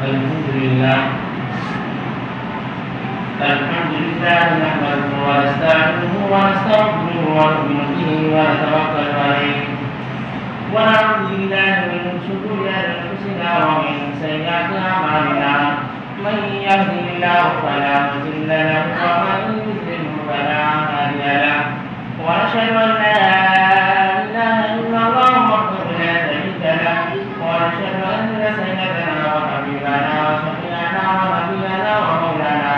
الحمدللہ نحمده ونستعينه ونستغفره ونؤمن به ونتوكل عليه ونعوذ بالله من شرور أنفسنا ومن سيئات أعمالنا من يهده الله فلا مضل له ومن يضلل فلا هادي له ونشهد أن لا إله إلا الله وحده لا شريك له ونشهد أن سيدنا وحبيبنا وشفيعنا ونبينا ومولانا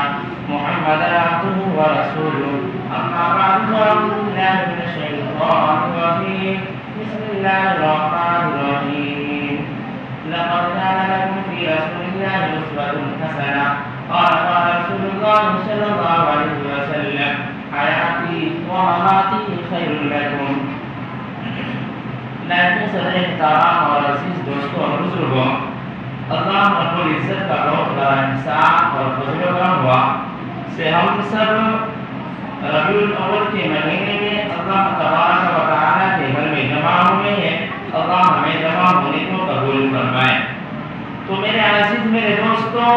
محمدا عبده ورسوله أما بعد فأعوذ بالله من الشيطان الرجيم بسم الله الرحمن الرحيم لقد كان لكم في رسول الله أسوة حسنة قال رسول الله صلى الله عليه وسلم حياتي ومماتي خير لكم لیکن صدر احترام اور عزیز دوستوں اور بزرگوں، اللہ رب العزت کا بہت بڑا احسان اور فضل و کرم ہوا سے ہم سب ربیع الاول کے مہینے میں اللہ تبارک و تعالیٰ کے گھر میں جمع ہوئے ہیں۔ اللہ ہمیں جمع ہونے کو قبول فرمائے۔ تو میرے عزیز میرے دوستوں،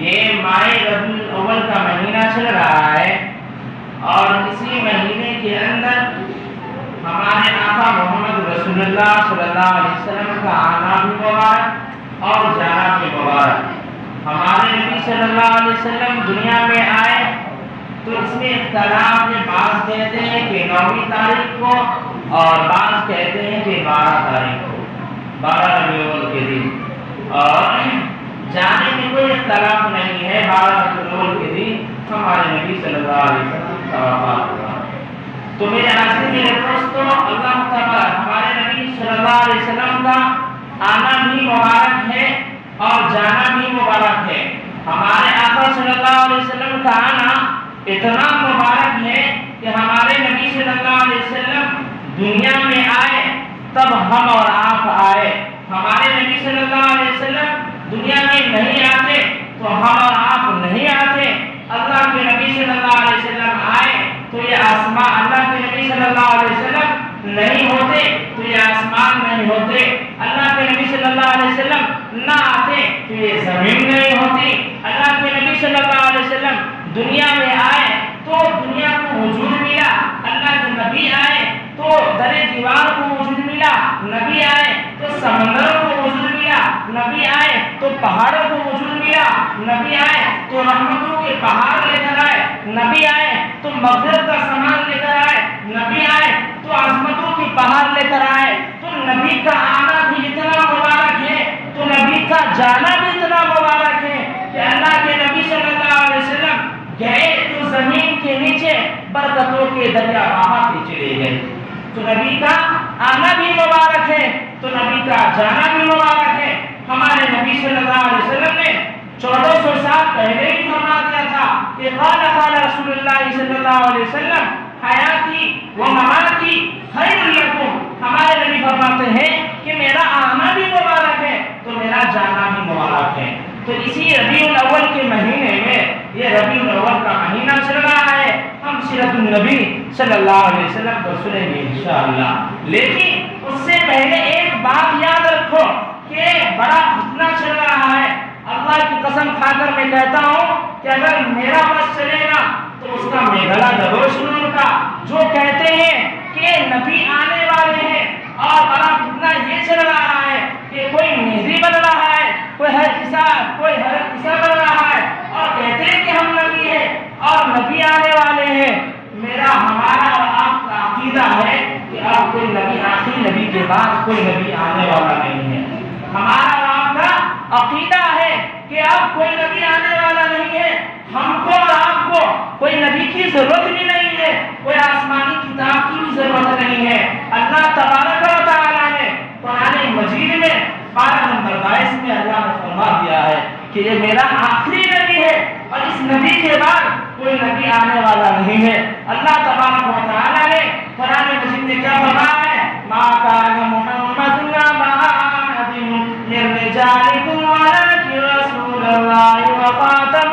یہ ماہ ربیع الاول کا مہینہ چل رہا ہے اور اسی مہینے کے اندر ہمارے آقا محمد رسول اللہ صلی اللہ علیہ وسلم کا آنا بھی مبارک اور جانا بھی مبارک۔ ہمارے نبی صلی اللہ علیہ وسلم دنیا میں آئے تو اس میں اختلاف ہے، بعض کہتے ہیں کہ 9 تاریخ کو اور بعض کہتے ہیں کہ 12 تاریخ کو، 12 ربیع الاول کے دن، اور جانے میں کوئی اختلاف نہیں ہے، 12 ربیع الاول کے دن ہمارے نبی صلی اللہ علیہ وسلم کا وفات ہوا۔ تو میرے عزیز میرے دوستوں، اللہ تعالیٰ ہمارے نبی صلی اللہ علیہ وسلم کا آنا بھی مبارک ہے اور جانا بھی مبارک ہے۔ ہمارے آقا صلی اللہ علیہ وسلم کا آنا اتنا مبارک ہے کہ ہمارے نبی صلی اللہ علیہ وسلم دنیا میں آئے تب ہم اور آپ آئے۔ ہمارے نبی صلی اللہ علیہ وسلم دنیا میں نہیں آتے تو ہم اور آپ نہیں آتے۔ اللہ کے نبی صلی اللہ علیہ وسلم آئے تو یہ آسمان، اللہ کے نبی صلی اللہ علیہ وسلم نہیں ہوتے تو یہ آسمان نہیں ہوتے، اللہ کے نبی صلی اللہ علیہ وسلم نہ آتے تو یہ زمین نہیں ہوتی۔ اللہ کے نبی صلی اللہ علیہ وسلم دنیا میں آئے تو دنیا کو وجود ملا، اللہ کے نبی آئے تو در دیوار کو وجود ملا، نبی آئے تو سمندروں کو وجود ملا، نبی آئے تو پہاڑوں کو وجود ملا، نبی آئے تو رحمتوں کے پہاڑ لے کر آئے، نبی آئے تو مغفرت کا سامان لے کر آئے، نبی آئے تو عظمتوں کی پہاڑ لے کر آئے۔ تو نبی کا آنا بھی اتنا مبارک ہے تو نبی کا جانا بھی اتنا مبارک ہے کہ اللہ کے نبی صلی اللہ علیہ وسلم گئے تو زمین کے نیچے برکتوں کے دریا بہاتے چلے گئے۔ تو نبی کا آنا بھی مبارک ہے تو نبی کا جانا بھی مبارک ہے۔ ہمارے نبی صلی اللہ علیہ وسلم نے 1400 سال پہلے ہی فرما دیا تھا کہ قال رسول اللہ صلی اللہ علیہ وسلم حیاتی و مماتی خیر لکم۔ ہمارے نبی فرماتے ہیں کہ میرا آنا بھی مبارک ہے تو میرا جانا بھی مبارک ہے۔ تو اسی ربیع الاول کے مہینے میں، یہ ربیع الاول کا مہینہ چل رہا ہے، ہم سیرت النبی صلی اللہ علیہ وسلم کو سنیں گے انشاءاللہ۔ لیکن اس سے پہلے ایک بات یاد رکھو کہ بڑا فتنہ چل رہا ہے۔ اللہ کی قسم کھا کر میں کہتا ہوں کہ اگر میرا بس چلے گا تو اس کا میں گلا دبوچ لوں ان کا، جو کہتے ہیں کہ نبی آنے والے ہیں، اور بڑا فتنہ یہ چل رہا ہے کہ کوئی مہدی بن رہا ہے، کوئی حضرت عیسیٰ بن رہا ہے اور کہتے ہیں کہ ہم نبی ہیں اور نبی آنے والے ہیں۔ ہمارا اور آپ کا عقیدہ ہے کہ اب کوئی نبی، آخری نبی کے بعد کوئی نبی آنے والا نہیں ہے۔ ہمارا اور آپ کا عقیدہ ہے کہ اب کوئی نبی آنے والا نہیں ہے۔ ہم کو اور آپ کو کوئی نبی کی ضرورت بھی نہیں ہے، کوئی آسمانی کتاب کی بھی ضرورت نہیں ہے۔ اللہ تبارک و تعالیٰ نے قرآن مجید میں 12 نمبر 22 میں اللہ نے فرما دیا ہے کہ یہ میرا آخری نبی ہے اور اس نبی کے بعد کوئی نبی آنے والا نہیں ہے۔ اللہ تبارک و تعالیٰ نے قرآن مجید میں کیا فرمایا ہے؟ ما کان محمد ابا احد من رجالکم ولکن رسول اللہ وخاتم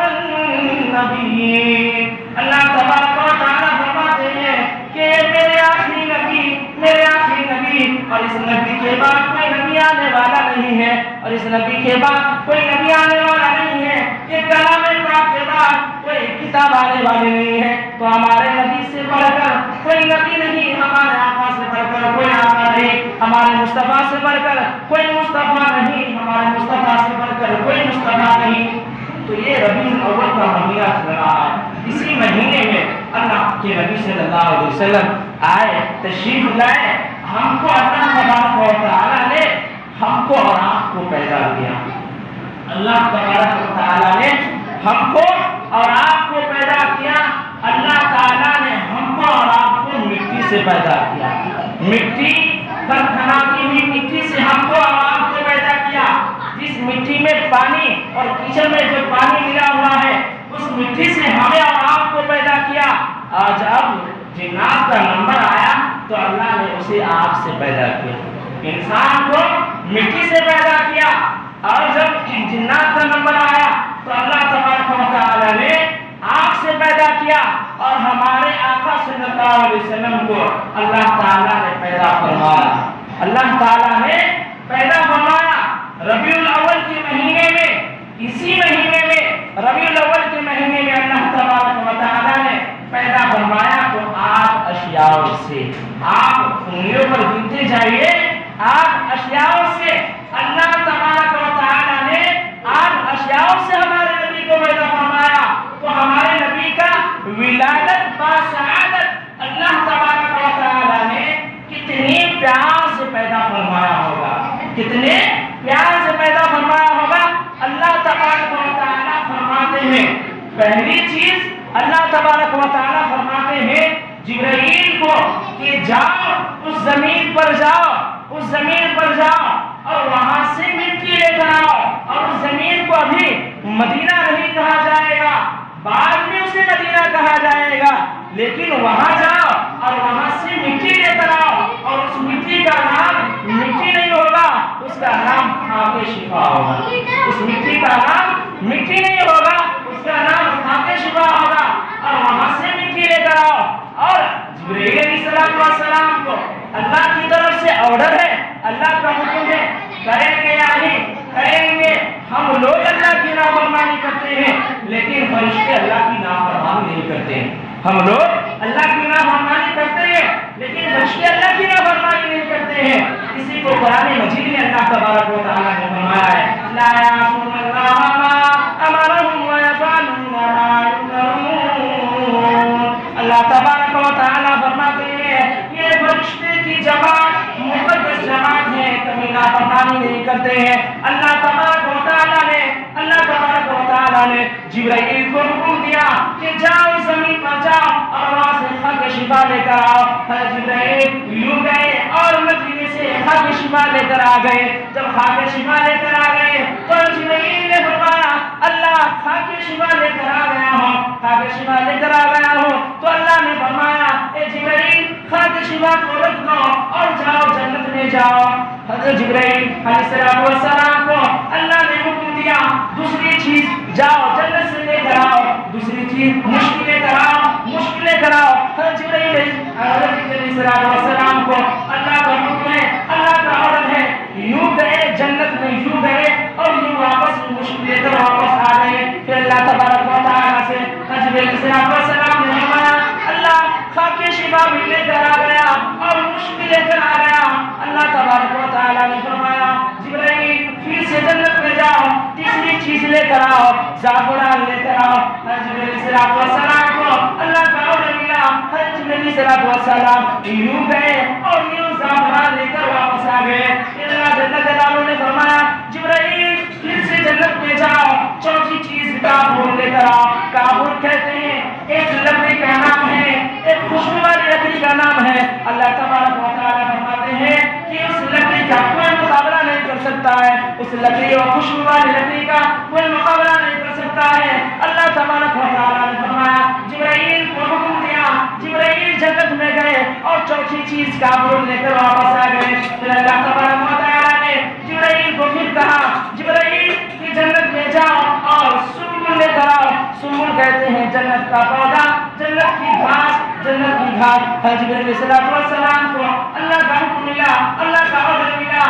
النبیین۔ اللہ تبارک و تعالیٰ فرماتے ہیں کہ میرے آخری نبی اور اس نبی کے بعد کوئی نبی آنے والا نہیں ہے اور اس نبی کے بعد کوئی نبی آنے والا نہیں ہے، یہ کلام پاک کے بعد کوئی کتاب آنے والی نہیں ہے، تو ہمارے نبی سے بڑھ کر کوئی نبی نہیں، ہمارے آقا سے بڑھ کر کوئی آقا نہیں، ہمارے مصطفیٰ سے بڑھ کر کوئی مصطفیٰ نہیں، ہمارے مصطفیٰ سے بڑھ کر کوئی مصطفیٰ نہیں۔ تو یہ ربیع الاول کا مہینہ چل رہا ہے، اسی مہینے میں اللہ کے نبی صلی اللہ علیہ وسلم آئے، تشریف لائے، ہم کو اللہ تبارک و تعالیٰ نے ہم کو اور آپ کو پیدا کیا۔ اللہ تبارک و تعالیٰ نے ہم کو اور آپ کو پیدا کیا، اللہ تعالیٰ نے ہم کو اور آپ کو مٹی سے پیدا کیا، مٹی کھنکھناتی ہوئی مٹی سے ہم کو اور آپ کو پیدا کیا۔ جس مٹی میں پانی اور کیچڑ میں جو پانی ملا ہوا ہے اس مٹی سے ہمیں اور آپ کو پیدا کیا۔ آج اب جنات کا نمبر آیا تو اللہ نے اسے آگ سے پیدا کیا، انسان کو مٹی سے پیدا کیا، اور جب جنات کا نمبر آیا تو اللہ تبارک و تعالی نے آگ سے پیدا کیا، اور ہمارے آقا صلی اللہ علیہ وسلم کو اللہ تعالیٰ نے پیدا فرمایا، اللہ تعالیٰ نے پیدا فرمایا ربیع الاول کے مہینے میں۔ اسی مہینے میں ربیع الاول کے مہینے میں اللہ تبارک و تعالیٰ نے پیدا فرمایا، تو آٹھ اشیاء سے، آپ انگلیوں پر گنتے جائیے، آٹھ اشیاء سے اللہ تبارک و تعالیٰ نے آٹھ اشیاء سے ہمارے نبی کو پیدا فرمایا۔ تو ہمارے نبی کا ولادت باسعادت اللہ تبارک و تعالیٰ نے کتنے پیار سے پیدا فرمایا ہوگا، کتنے پیار سے پیدا فرمایا ہوگا۔ اللہ تبارک و تعالیٰ فرماتے ہیں، پہلی چیز اللہ تبارک و تعالیٰ فرماتے ہیں جبرائیل کو کہ جاؤ اس زمین پر جاؤ، اس زمین پر جاؤ اور وہاں سے مٹی لے کر آؤ، اور اس زمین کو ابھی مدینہ نہیں کہا جائے گا، بعد میں اسے مدینہ کہا جائے گا، لیکن وہاں جاؤ اور وہاں سے مٹی لے کر آؤ، اور اس مٹی کا نام مٹی نہیں ہوگا، اس کا نام خاک شفا ہوگا، اس مٹی کا نام مٹی نہیں ہوگا، اس کا نام خاک شفا ہوگا، اور وہاں سے مٹی لے کر آؤ۔ اور جبرائیل علیہ السلام کو اللہ کی طرف سے آرڈر ہے، اللہ کا حکم ہے، کریں گے یا نہیں کریں گے، ہم لوگ اللہ کی نافرمانی کرتے ہیں لیکن فرشتے اللہ کی نافرمانی نہیں کرتے ہیں، ہم لوگ اللہ کی نافرمانی کرتے ہیں لیکن فرشتے اللہ کی نافرمانی نہیں کرتے ہیں۔ اسی کو قرآن مجید میں اللہ تبارک و تعالیٰ نے فرمایا ہے، لا یعصون اللہ ما امرهم ویفعلون ما یؤمرون۔ اللہ تبارک و تعالیٰ فرماتے ہیں یہ فرشتے کی جماعت مقدس جماعت ہے، کبھی نافرمانی نہیں کرتے ہیں۔ اللہ تبارک و تعالیٰ نے جبرائیل کو حکم دیا کہ جاؤ زمین پر جاؤ اور وہاں سے خاک شفا لے کر آؤ۔ جبرائیل یوں گئے اور مدینے سے خاک شفا لے کر آ گئے۔ جب خاک شفا لے کر آ گئے تو جبرائیل نے فرمایا اللہ خاک شفا لے کر آ گیا ہوں، خاک شفا لے کر آ گیا ہوں۔ تو اللہ نے فرمایا اے جبرائیل خاک شفا کو رکھ دو اور جاؤ جنت میں جاؤ۔ حضرت جبرائیل علیہ السلام کو اللہ نے حکم دیا دوسری چیز جاؤ جنت سے لے کر آؤ، دوسری چیز مشک لے کر آؤ، مشک لے کر آؤ۔ حضرت جبرائیل علیہ السلام کو اللہ کا حکم ہے، اللہ کا آرڈر ہے، یوں گئے جنت میں، یوں گئے اور یوں واپس مشک لے کر واپس آ گئے۔ پھر اللہ تبارک و تعالیٰ سے جبرائیل علیہ السلام نے فرمایا اللہ خاک شفا بھی لے کر آ گیا اور مشک بھی لے کر آ گیا۔ اللہ تبارک و تعالیٰ نے فرمایا جبرائیل پھر سے جنت میں جاؤ، تیسری چیز لے کر آؤ، زعفران لے کر آؤ۔ جبرائیل علیہ السلام کو اللہ کا آرڈر ملا، جبرائیل علیہ السلام یوں گئے اور یوں زعفران لے کر واپس آ گئے۔ اللہ جل جلالہ نے فرمایا جبرائیل پھر سے جنت میں جاؤ، چوتھی چیز کافور لے کر آؤ۔ کافور کہتے ہیں ایک لکڑی کا نام ہے، ایک خوشبو والی لکڑی کا نام ہے۔ اللہ تبارک و تعالیٰ فرماتے ہیں کہ اس لکڑی کا کوئی مقابلہ نہیں کر سکتا ہے، اس لکڑی اور خوشبو والی لکڑی کا کوئی مقابلہ نہیں کر سکتا ہے۔ اللہ تبارک و تعالیٰ نے فرمایا جبرائیل کو حکم دیا، جبرائیل جنت میں گئے اور چوتھی چیز کافور لے کر واپس آ گئے۔ پھر اللہ تبارک و تعالیٰ نے جبرائیل کو پھر کہا جبرائیل کی جنت میں جاؤ اور سنبل لے کر آؤ۔ سنبل کہتے ہیں جنت کا پودا، جنت کی گھاس، جنت کی گھاس۔ جبرائیل علیہ السلام کو اللہ کا حکم ملا، اللہ کا آرڈر ملا۔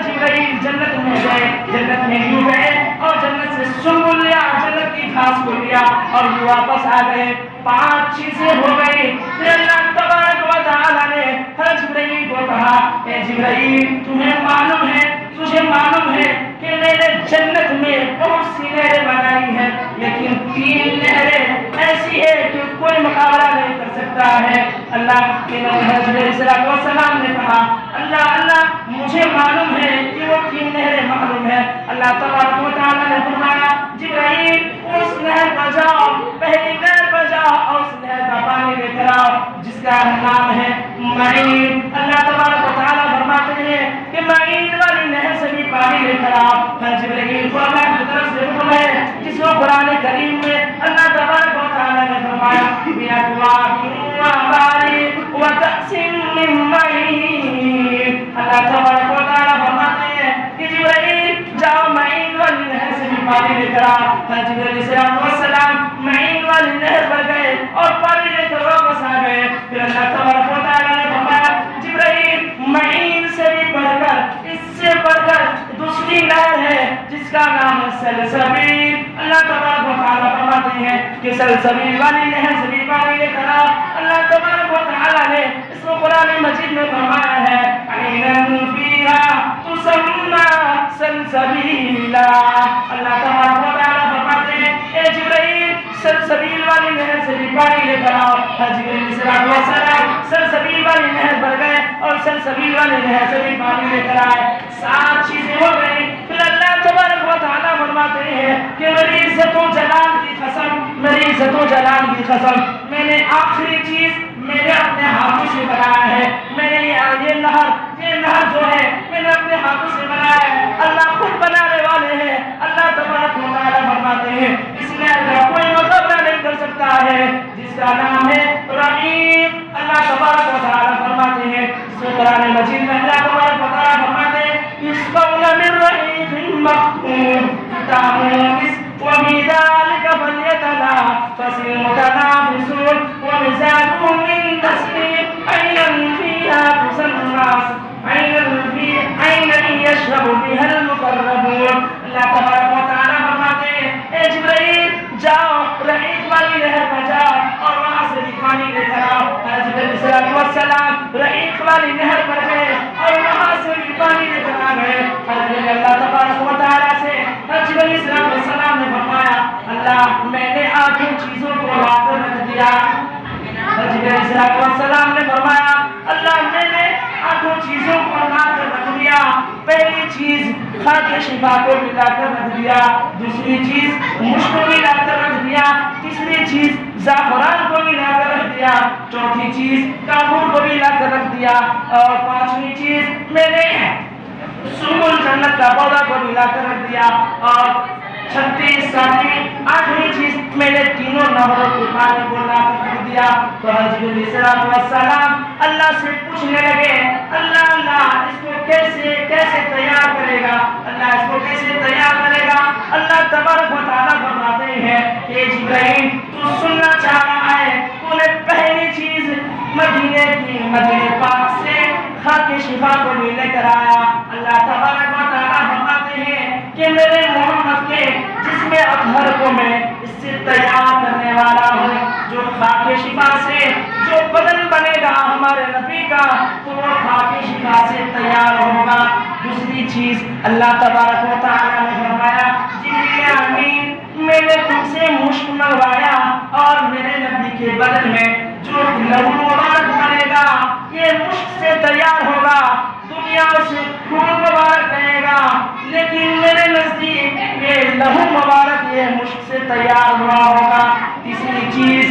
جبرائیل جنت میں گئے، جنت میں یوں گئے اور جنت سے سنبل لیا، جنت کی گھاس کو لیا اور یوں واپس آ گئے۔ 5 چیزیں ہو گئی۔ پھر اللہ تبارک و تعالیٰ نے جبرائیل کو کہا، اے جبرائیل تمہیں معلوم ہے، تجھے معلوم ہے کہ میں نے جنت میں بہت سی نہریں بنائی ہیں، لیکن 3 نہریں ایسی ہے کہ کوئی مقابلہ نہیں کر سکتا ہے۔ اللہ کے نبی حضرت علیہ السلام نے کہا، اللہ مجھے معلوم ہے کہ وہ 3 نہریں معلوم ہے۔ اللہ تبارک و تعالیٰ نے فرمایا، جبرائیل اس نہر پر جاؤ، پہلی نہر پر جاؤ اور اس نہر کا پانی لے کر آؤ جس کا نام ہے معین۔ اللہ تبارک و تعالیٰ فرماتے ہیں کہ معین والی نہر سے بھی پانی لے کر آؤ۔ جبرائیل کو اللہ کی طرف سے حکم ہے، جس کو قرآن کریم میں اللہ تبارک و تعالیٰ نے فرمایا، اللہ تبارک و تعالیٰ فرماتے ہیں کہ جبرائیل جاؤ معین والی نہر سے بھی پانی لے کر آؤ۔ جبرائیل علیہ السلام معین والی نہر پر گئے اور پانی لے کر واپس آ گئے۔ پھر اللہ تبارک و تعالیٰ نے فرمایا، جبرائیل معین سے بھی بڑھ کر، اس سے بڑھ کر دوسری نہر ہے جس کا نام ہے سلسبیل۔ اللہ تبارک و تعالیٰ فرماتے ہیں کہ سلسبیل والی نہر سے بھی پانی لے کر آؤ۔ اللہ تبارک و تعالیٰ نے اس کو قرآن مجید میں فرمایا ہے، عَيْنًا فِيهَا تُسَمَّى سَلْسَبِيلًا۔ اللہ تبارک و تعالیٰ فرماتے ہیں، اے جبرائیل سلسبیل والی نہر سے بھی پانی لے کر آؤ۔ جبرائیل علیہ السلام سلسبیل والی نہر پر گئے اور سلسبیل والی نہر سے بھی پانی لے کر آئے۔ 7 چیزیں ہو گئی۔ پھر اللہ تبارک و تعالیٰ فرماتے ہیں کہ میری عزت و جلال کی قسم، میری عزت و جلال کی قسم، میں نے آخری چیز میں نے اپنے ہاتھوں سے بنایا ہے۔ میں نے یہ نہر جو ہے میں نے اپنے ہاتھوں سے بنایا ہے۔ اللہ خود بنانے والے ہیں۔ اللہ تبارک و تعالیٰ فرماتے ہیں اس نہر کا کوئی مقابلہ نہیں کر سکتا ہے، جس کا نام ہے رحیم۔ اللہ تبارک و تعالیٰ فرماتے ہیں اس قرآن مجید میں، اللہ تبارک و تعالیٰ فرماتے ہیں یسقون من رحیق مختوم ختامه مسک وفی ذلک فلیتنافس المتنافسون ومزاجه من تسنیم عینا فیہا تسمى عینا یشرب بها المقربون۔ اللہ تبارک و تعالیٰ فرماتے ہیں، اے جبرائیل جاؤ رحیق والی نہر پر جاؤ اور وہاں سے بھی پانی لے کر آؤ۔ جبرائیل علیہ السلام رحیق والی نہر پر گئے اور وہاں سے بھی پانی لے کر آ گئے۔ اللہ تبارک و تعالیٰ سے جبرائیل علیہ السلام نے فرمایا، اللہ میں نے 8 چیزوں کو لا کر رکھ دیا۔ جبرائیل علیہ السلام نے فرمایا، اللہ میں نے 8 چیزوں کو لا کر رکھ دیا۔ پہلی چیز خاک شفا کو ملا کر رکھ دیا، دوسری چیز مشک کو ملا کر رکھ دیا، تیسری چیز زعفران کو ملا کر رکھ دیا، چوتھی چیز کافور کو ملا کر رکھ دیا، اور 5ویں چیز میں نے سنبل جنت کا پودا کو ملا کر رکھ دیا، اور 36 7ویں 8ویں چیز میں نے تینوں نہروں کے پانی کو لا کر رکھ دیا۔ تو حضرت علیہ السلام اللہ سے پوچھنے لگے، اللہ اس کو کیسے تیار کرے گا، اللہ اس کو کیسے تیار کرے گا۔ اللہ تبارک و تعالیٰ فرماتے ہیں کہ جبرائیل تو سننا چاہ رہا ہے، تو نے پہلی چیز مدینے پاک سے خاک شفا کو لے کر آیا۔ اللہ تبارک و تعالیٰ فرماتے ہیں کہ میرے محمد کے جسم اطہر کو میں اس سے تیار کرنے والا ہوں، جو خاک شفا سے جو بدن بنے گا ہمارے نبی کا، تو وہ خاک شفا سے تیار ہوگا۔ دوسری چیز اللہ تبارک و تعالیٰ نے فرمایا، جبریل امین میں نے تم سے مشک منگوایا اور میرے نبی کے بدن میں جو لہو مبارک بنے گا یہ مشک سے تیار ہوگا۔ دنیا سے خون مبارک رہے گا، لیکن میرے نزدیک یہ لہو مبارک یہ مشک سے تیار ہوا ہوگا۔ تیسری چیز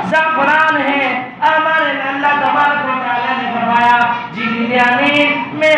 زعفران ہے۔ ہمارے اللہ تبارک و تعالیٰ نے فرمایا، جبریل امین میں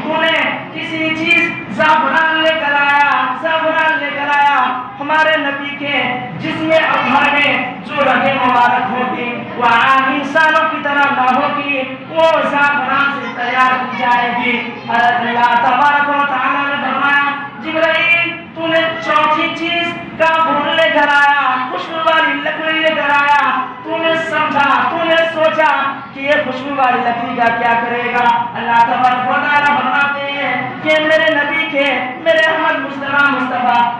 تو نے کسی چیز زعفران لے کر آیا ہمارے نبی کے جسم اطہر میں جو رگیں مبارک ہوگی وہ عام انسانوں کی طرح نہ ہوگی، وہ زعفران سے تیار کی جائے گی۔ اللہ تبارک و تعالیٰ نے فرمایا، جبرائیل تو نے چوتھی چیز کا پھول لے کر آیا، خوشبو والی لکڑی لے کر آیا۔ تو نے سمجھا، تو نے سوچا کہ یہ خوشبو والی لکڑی کا کیا کرے گا؟ اللہ تبارک و تعالیٰ فرماتے ہیں کہ میرے نبی کے، میرے احمد مصطفیٰ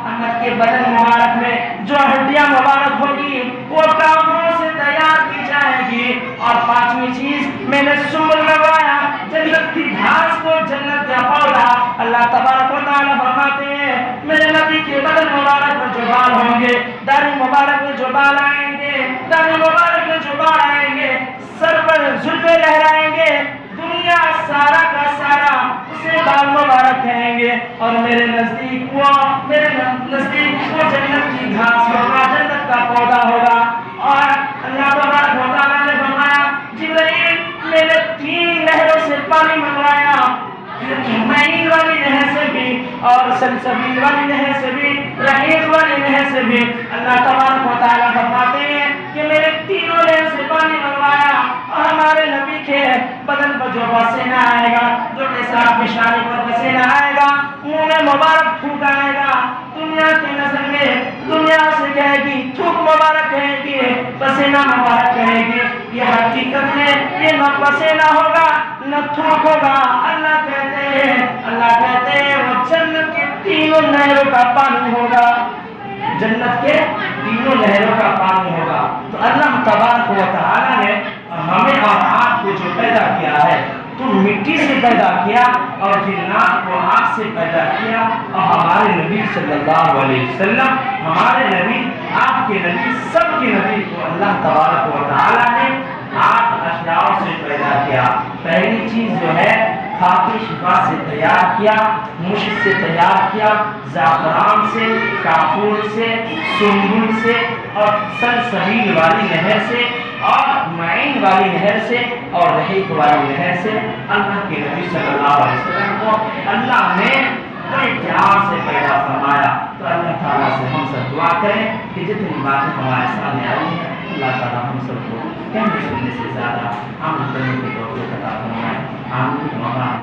احمد کے بدن مبارک میں جو ہڈیاں مبارک ہوگی وہ کافروں سے تیار کی جائے گی۔ اور پانچویں چیز میں نے سنبل لگایا، جنت کی گھاس کو، جنت کا پودا۔ اللہ تبارک و تعالیٰ فرماتے ہیں میرے نبی کے بدن مبارک میں جو بال ہوں گے، داڑھی مبارک میں جو بال آئیں گے، داڑھی مبارک میں جو بال آئیں گے، سر پر زلفیں لہرائیں گے، دنیا سارا کا سارا اسے بال مبارک کہیں گے۔ اور میرے نزدیک وہ جنت کی گھاس ہوگا، جنت کا پودا ہوگا۔ اور اللہ تبارک و تعالیٰ نے فرمایا جبرائیل میں نے 3 نہروں سے پانی منگوایا، معین والی نہر سے بھی، اور سلسبیل والی نہر سے بھی، رحیق والی نہر سے بھی۔ اللہ تبارک و تعالیٰ فرماتے ہیں کہ میں نے 3 نہر سے پانی منگوایا، اور ہمارے نبی کے بدن پر جو پسینہ آئے گا، جو پیشاب پیشانی پر پسینہ آئے گا، منہ میں مبارک تھوک آئے گا، دنیا کی نظر میں دنیا سے کہے گی تھوک مبارک کہے گی، پسینہ مبارک کہے گی۔ یہ حقیقت میں یہ نہ پسینہ ہوگا نہ تھوک ہوگا۔ اللہ کہتے ہیں وہ جنت کے 3 نہروں کا پانی ہوگا، جنت کے 3 نہروں کا پانی ہوگا۔ تو اللہ تبارک و تعالیٰ نے ہمیں اور آپ کو جو پیدا کیا ہے، تو مٹی سے پیدا کیا اور جنات کو آگ سے پیدا کیا، اور ہمارے نبی صلی اللہ علیہ وسلم، ہمارے نبی، آپ کے نبی، سب کے نبی کو اللہ تبارک و تعالیٰ نے 8 اشیاء سے پیدا کیا۔ پہلی چیز جو ہے خاک شفا سے تیار کیا، مشک سے تیار کیا، زعفران سے، کافور سے، سنبل سے، اور سلسبیل والی نہر سے، اور معین والی نہر سے، اور رحیق والی نہر سے۔ اللہ کے نبی صلی اللہ علیہ وسلم کو اللہ نے بڑے پیار سے پیدا فرمایا۔ تو اللہ تعالیٰ سے ہم سب دعا کریں کہ جتنی باتیں ہمارے سامنے آئی ہیں، اللہ تعالیٰ ہم سب کو کہنے سننے سے زیادہ عمل کرنے کی توفیق عطا فرمائے۔ آمین۔